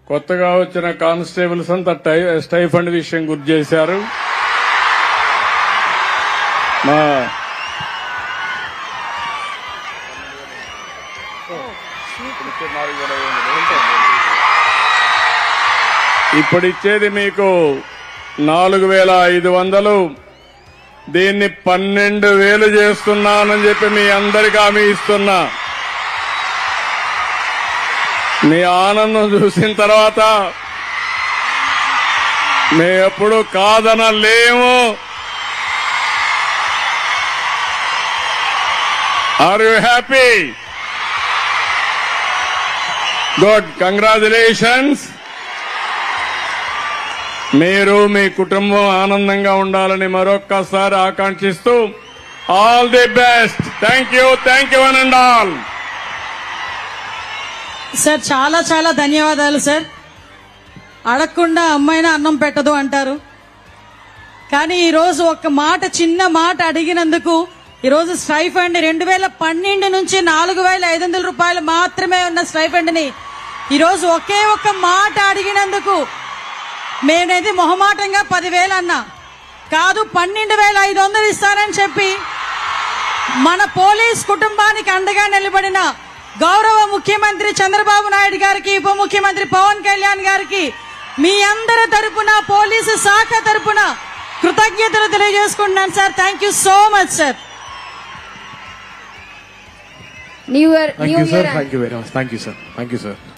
కొత్తగా వచ్చిన కానిస్టేబుల్స్ అంతా స్టైఫండ్ విషయం గుర్తు చేశారు. మా ఇప్పుడు ఇచ్చేది మీకు 4,500, దీన్ని 12,000 చేస్తున్నానని చెప్పి మీ అందరికీ హామీ ఇస్తున్నా. మీ ఆనందం చూసిన తర్వాత మేము ఎప్పుడు కాదనలేము. Are you happy? Good, congratulations. మీరు మీ కుటుంబం ఆనందంగా ఉండాలని మరొక్కసారి ఆకాంక్షిస్తూ all the best. Thank you one and all. Sir చాలా చాలా ధన్యవాదాలు సార్. అడగకుండా అమ్మాయినా అన్నం పెట్టదు అంటారు, కానీ ఈరోజు ఒక మాట, చిన్న మాట అడిగినందుకు ఈరోజు స్టైఫండ్ 2012 నుంచి 4,500 రూపాయలు మాత్రమే ఉన్న స్టైఫండ్ ని ఈరోజు ఒకే ఒక్క మాట అడిగినందుకు మేమేది మొహమాటంగా 10,000 అన్నా కాదు, 12,500 ఇస్తానని చెప్పి మన పోలీస్ కుటుంబానికి అండగా నిలబడిన గౌరవ ముఖ్యమంత్రి చంద్రబాబు నాయుడు గారికి, ఉప ముఖ్యమంత్రి పవన్ కళ్యాణ్ గారికి మీ అందరి తరపున, పోలీసు శాఖ తరపున కృతజ్ఞతలు తెలియజేసుకుంటున్నాను sir. Thank you so much sir. New Year. Thank you, sir. Thank you very much. Thank you, sir.